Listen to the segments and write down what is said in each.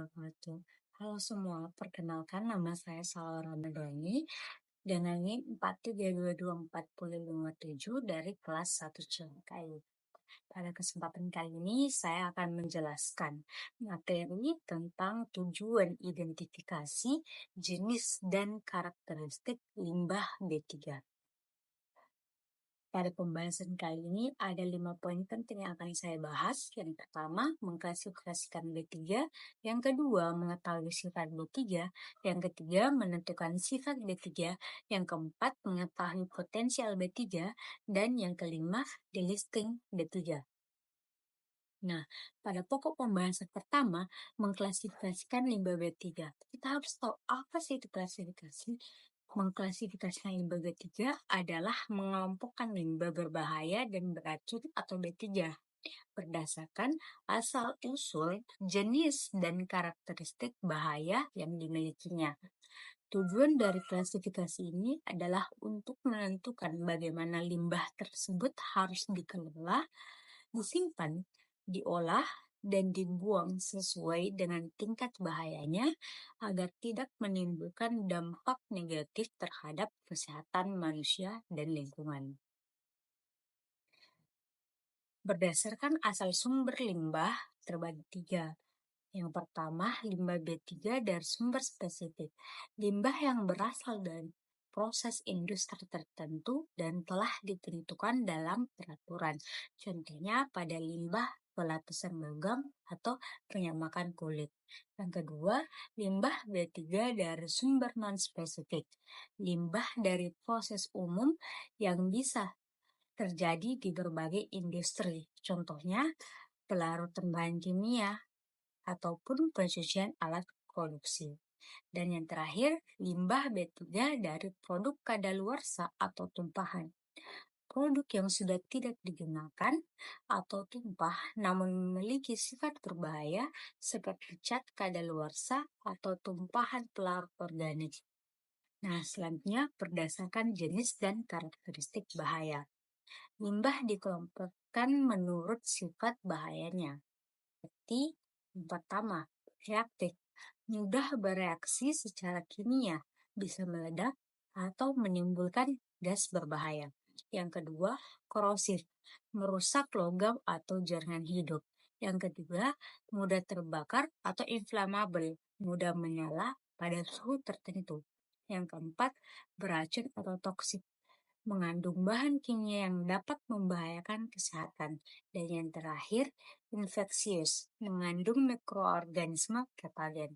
wabarakatuh. Halo semua, perkenalkan nama saya Salwa Ramadhani dengan NIM 43224057 dari kelas 1 CMKI. Pada kesempatan kali ini saya akan menjelaskan materi tentang tujuan identifikasi, jenis, dan karakteristik limbah B3. Pada pembahasan kali ini ada 5 poin penting yang akan saya bahas. Yang pertama, mengklasifikasikan B3. Yang kedua, mengetahui sifat B3. Yang ketiga, menentukan sifat B3. Yang keempat, mengetahui potensial B3. Dan yang kelima, delisting B3. Nah, pada pokok pembahasan pertama, mengklasifikasikan limbah B3. Kita harus tahu apa sih itu klasifikasi. Mengklasifikasikan limbah B3 adalah mengelompokkan limbah berbahaya dan beracun atau B3 berdasarkan asal-usul, jenis, dan karakteristik bahaya yang dimilikinya. Tujuan dari klasifikasi ini adalah untuk menentukan bagaimana limbah tersebut harus dikelola, disimpan, diolah, dan dibuang sesuai dengan tingkat bahayanya agar tidak menimbulkan dampak negatif terhadap kesehatan manusia dan lingkungan. Berdasarkan asal sumber limbah terbagi 3. Yang pertama, limbah B3 dari sumber spesifik. Limbah yang berasal dari proses industri tertentu dan telah ditentukan dalam peraturan. Contohnya pada limbah pelatasan logam atau penyamakan kulit. Yang kedua, limbah B3 dari sumber non-spesifik. Limbah dari proses umum yang bisa terjadi di berbagai industri. Contohnya, pelarutan bahan kimia ataupun pencucian alat produksi. Dan yang terakhir, limbah B3 dari produk kadaluarsa atau tumpahan. Produk yang sudah tidak digunakan atau tumpah namun memiliki sifat berbahaya seperti cat kadaluarsa atau tumpahan pelarut organik. Nah, selanjutnya berdasarkan jenis dan karakteristik bahaya. Limbah dikelompokkan menurut sifat bahayanya. Seperti yang pertama, reaktif. Mudah bereaksi secara kimia, bisa meledak atau menimbulkan gas berbahaya. Yang kedua, korosif. Merusak logam atau jaringan hidup. Yang ketiga, mudah terbakar atau inflamabel, mudah menyala pada suhu tertentu. Yang keempat, beracun atau toksik, mengandung bahan kimia yang dapat membahayakan kesehatan. Dan yang terakhir, infeksius, mengandung mikroorganisme patogen.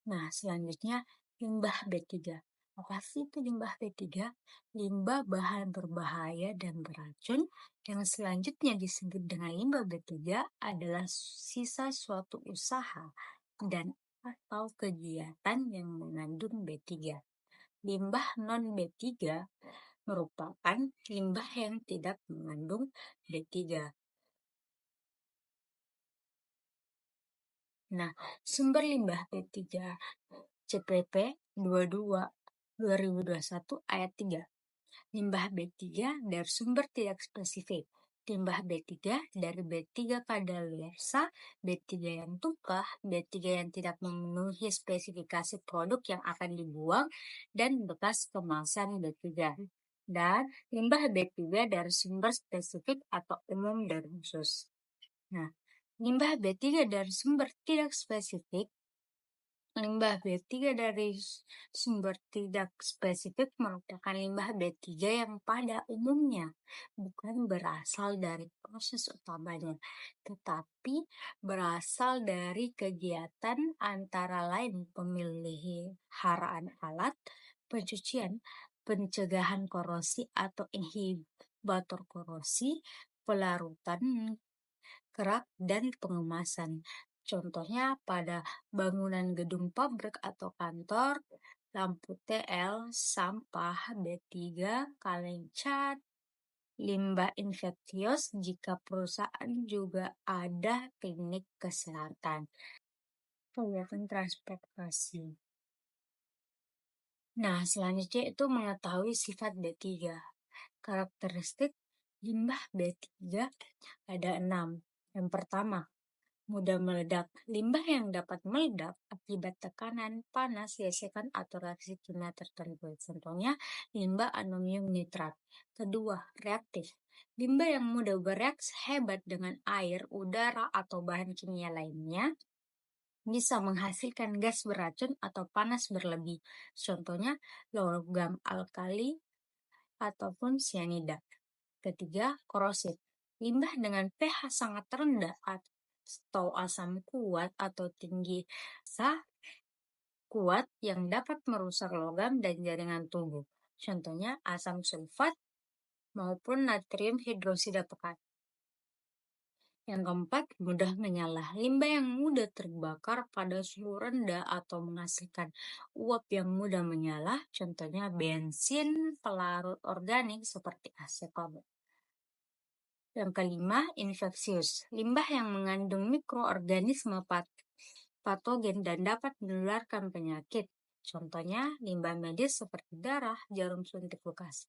Nah, selanjutnya limbah B3. Apa sih itu limbah B3? Limbah bahan berbahaya dan beracun yang selanjutnya disebut dengan limbah B3 adalah sisa suatu usaha dan atau kegiatan yang mengandung B3. Limbah non-B3 merupakan limbah yang tidak mengandung B3. Nah, sumber limbah B3 CPP 22/2021 ayat 3. Limbah B3 dari sumber tidak spesifik. Limbah B3 dari B3 kadaluarsa, B3 yang tumpah, B3 yang tidak memenuhi spesifikasi produk yang akan dibuang, dan bekas kemasan B3. Dan limbah B3 dari sumber spesifik atau umum dan khusus. Nah, limbah B3 dari sumber tidak spesifik. Limbah B3 dari sumber tidak spesifik merupakan limbah B3 yang pada umumnya bukan berasal dari proses utamanya, tetapi berasal dari kegiatan antara lain pemeliharaan alat, pencucian, pencegahan korosi atau inhibitor korosi, pelarutan kerak, dan pengemasan. Contohnya pada bangunan gedung pabrik atau kantor, lampu TL, sampah, B3, kaleng cat, limbah infeksius jika perusahaan juga ada klinik kesehatan. Kegiatan transportasi. Nah, selanjutnya itu mengetahui sifat B3. Karakteristik limbah B3 ada 6. Yang pertama, Mudah meledak. Limbah yang dapat meledak akibat tekanan, panas, gesekan, atau reaksi kimia tertentu. Contohnya, limbah amonium nitrat. Kedua, reaktif. Limbah yang mudah bereaksi hebat dengan air, udara, atau bahan kimia lainnya bisa menghasilkan gas beracun atau panas berlebih. Contohnya, logam alkali ataupun cyanida. Ketiga, korosif. Limbah dengan pH sangat rendah atau asam kuat atau tinggi kuat yang dapat merusak logam dan jaringan tubuh. Contohnya asam sulfat maupun natrium hidroksida pekat. Yang keempat, mudah menyala. Limbah yang mudah terbakar pada suhu rendah atau menghasilkan uap yang mudah menyala, contohnya bensin, pelarut organik seperti aseton. Yang kelima, infeksius. Limbah yang mengandung mikroorganisme patogen dan dapat menularkan penyakit. Contohnya limbah medis seperti darah, jarum suntik bekas.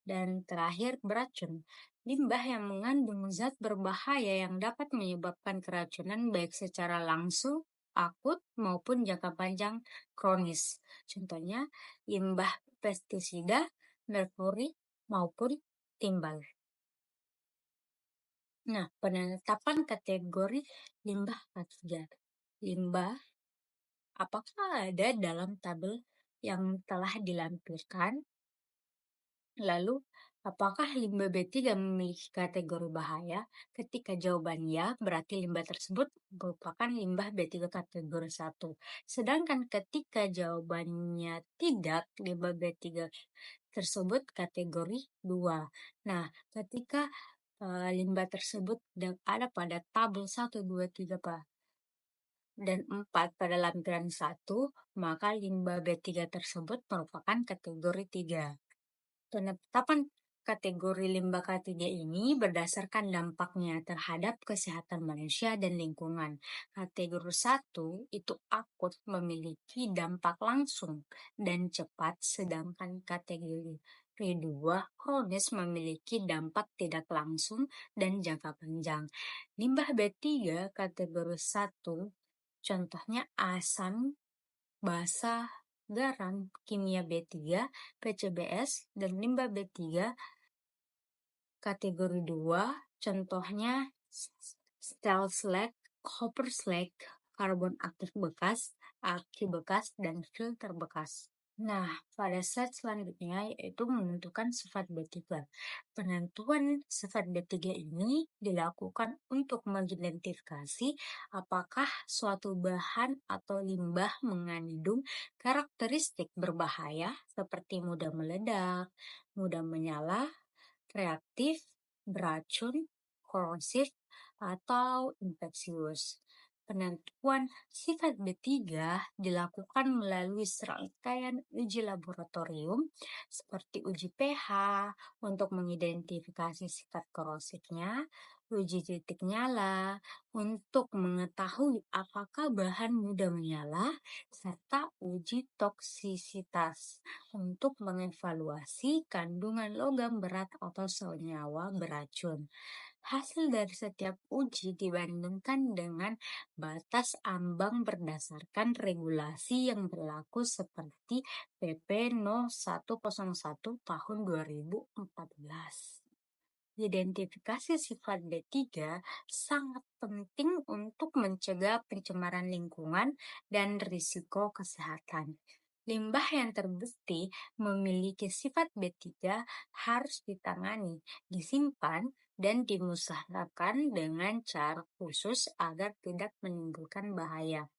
Dan terakhir, beracun. Limbah yang mengandung zat berbahaya yang dapat menyebabkan keracunan baik secara langsung, akut, maupun jangka panjang kronis. Contohnya limbah pestisida, merkuri, maupun timbal. Nah, penetapan kategori limbah K3. Limbah, apakah ada dalam tabel yang telah dilampirkan? Lalu, apakah limbah B3 memiliki kategori bahaya? Ketika jawaban ya, berarti limbah tersebut merupakan limbah B3 kategori 1. Sedangkan ketika jawabannya tidak, limbah B3 tersebut kategori 2. Nah, ketika limbah tersebut ada pada tabel 1, 2, 3 dan 4 pada lampiran 1, maka limbah B3 tersebut merupakan kategori 3. Penetapan kategori limbah K3 ini berdasarkan dampaknya terhadap kesehatan manusia dan lingkungan. Kategori 1 itu akut, memiliki dampak langsung dan cepat, sedangkan kategori 2 kronis, memiliki dampak tidak langsung dan jangka panjang. Limbah B3 kategori 1 contohnya asam basa, garam, kimia B3, PCBS, dan limbah B3 kategori 2, contohnya steel slag, copper slag, karbon aktif bekas, aki bekas, dan filter bekas. Nah, pada slide selanjutnya yaitu menentukan sifat B3. Penentuan sifat B3 ini dilakukan untuk mengidentifikasi apakah suatu bahan atau limbah mengandung karakteristik berbahaya seperti mudah meledak, mudah menyala, reaktif, beracun, korosif, atau infeksius. Penentuan sifat B3 dilakukan melalui serangkaian uji laboratorium seperti uji pH untuk mengidentifikasi sifat korosifnya, uji titik nyala untuk mengetahui apakah bahan mudah menyala, serta uji toksisitas untuk mengevaluasi kandungan logam berat atau senyawa beracun. Hasil dari setiap uji dibandingkan dengan batas ambang berdasarkan regulasi yang berlaku seperti PP No. 101 Tahun 2014. Identifikasi sifat B3 sangat penting untuk mencegah pencemaran lingkungan dan risiko kesehatan. Limbah yang terbukti memiliki sifat B3 harus ditangani, disimpan, dan dimusnahkan dengan cara khusus agar tidak menimbulkan bahaya.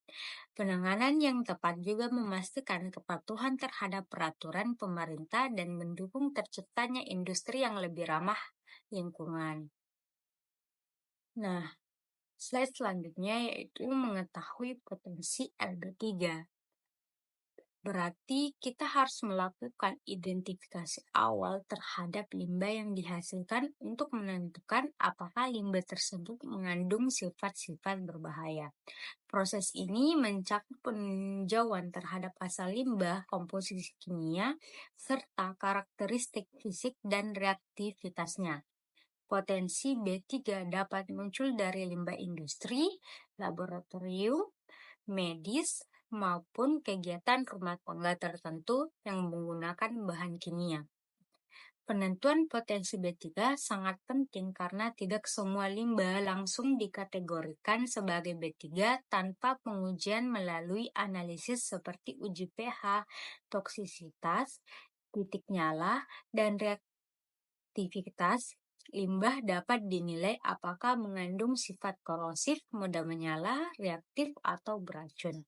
Penanganan yang tepat juga memastikan kepatuhan terhadap peraturan pemerintah dan mendukung terciptanya industri yang lebih ramah lingkungan. Nah, slide selanjutnya yaitu mengetahui potensi LB3. Berarti kita harus melakukan identifikasi awal terhadap limbah yang dihasilkan untuk menentukan apakah limbah tersebut mengandung sifat-sifat berbahaya. Proses ini mencakup peninjauan terhadap asal limbah, komposisi kimia, serta karakteristik fisik dan reaktivitasnya. Potensi B3 dapat muncul dari limbah industri, laboratorium, medis, maupun kegiatan rumah tangga tertentu yang menggunakan bahan kimia. Penentuan potensi B3 sangat penting karena tidak semua limbah langsung dikategorikan sebagai B3 tanpa pengujian melalui analisis seperti uji pH, toksisitas, titik nyala, dan reaktivitas. Limbah dapat dinilai apakah mengandung sifat korosif, mudah menyala, reaktif, atau beracun.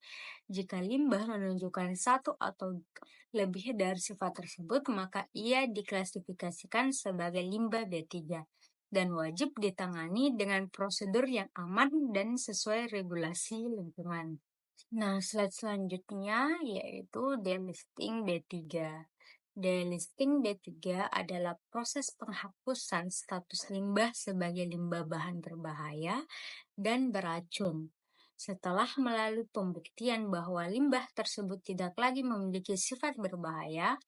Jika limbah menunjukkan satu atau lebih dari sifat tersebut, maka ia diklasifikasikan sebagai limbah B3 dan wajib ditangani dengan prosedur yang aman dan sesuai regulasi lingkungan. Nah, slide selanjutnya yaitu delisting B3. Delisting B3 adalah proses penghapusan status limbah sebagai limbah bahan berbahaya dan beracun. Setelah melalui pembuktian bahwa limbah tersebut tidak lagi memiliki sifat berbahaya,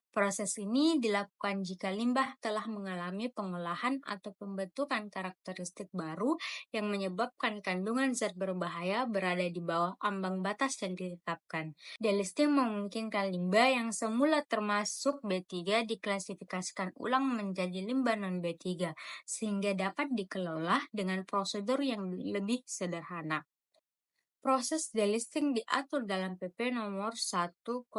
proses ini dilakukan jika limbah telah mengalami pengolahan atau pembentukan karakteristik baru yang menyebabkan kandungan zat berbahaya berada di bawah ambang batas yang ditetapkan. Delisting memungkinkan limbah yang semula termasuk B3 diklasifikasikan ulang menjadi limbah non-B3, sehingga dapat dikelola dengan prosedur yang lebih sederhana. Proses delisting diatur dalam PP nomor 101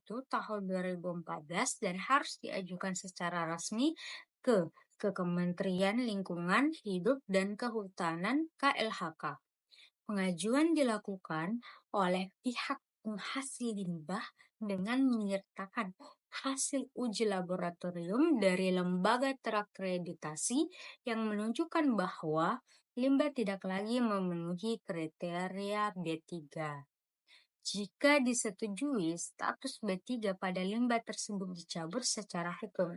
tahun 2014 dan harus diajukan secara resmi ke Kementerian Lingkungan Hidup dan Kehutanan (KLHK). Pengajuan dilakukan oleh pihak penghasil limbah dengan menyertakan hasil uji laboratorium dari lembaga terakreditasi yang menunjukkan bahwa limbah tidak lagi memenuhi kriteria B3. Jika disetujui, status B3 pada limbah tersebut dicabut secara hukum.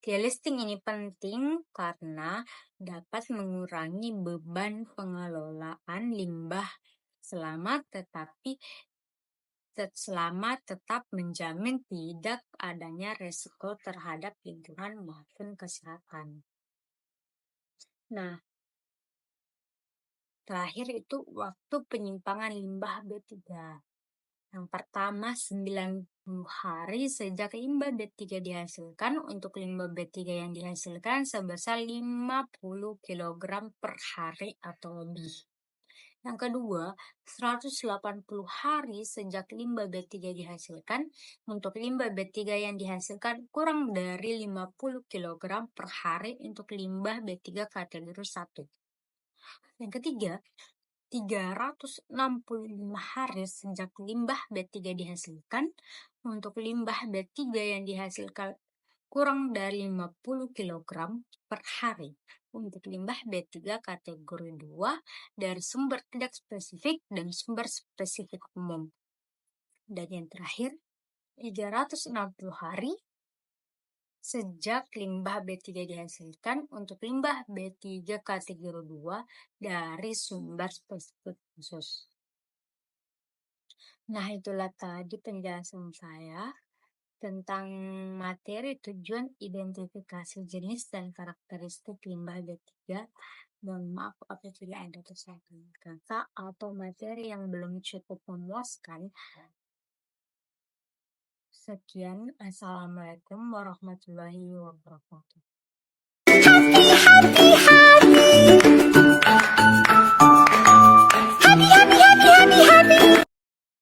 Delisting ini penting karena dapat mengurangi beban pengelolaan limbah selama tetap menjamin tidak adanya resiko terhadap lingkungan maupun kesehatan. Nah, terakhir itu waktu penyimpangan limbah B3. Yang pertama, 90 hari sejak limbah B3 dihasilkan. Untuk limbah B3 yang dihasilkan sebesar 50 kg per hari atau lebih. Yang kedua, 180 hari sejak limbah B3 dihasilkan. Untuk limbah B3 yang dihasilkan kurang dari 50 kg per hari untuk limbah B3 kategori 1. Yang ketiga, 365 hari sejak limbah B3 dihasilkan. Untuk limbah B3 yang dihasilkan kurang dari 50 kg per hari. Untuk limbah B3 kategori 2 dari sumber tidak spesifik dan sumber spesifik umum. Dan yang terakhir, 360 hari sejak limbah B3 dihasilkan untuk limbah B3 kategori 2 dari sumber spesifik khusus. Nah, itulah tadi penjelasan saya tentang materi tujuan identifikasi jenis dan karakteristik limbah B3. Mohon maaf apabila ada kesalahan kata atau materi yang belum cukup memuaskan. Sekian, Assalamualaikum warahmatullahi wabarakatuh.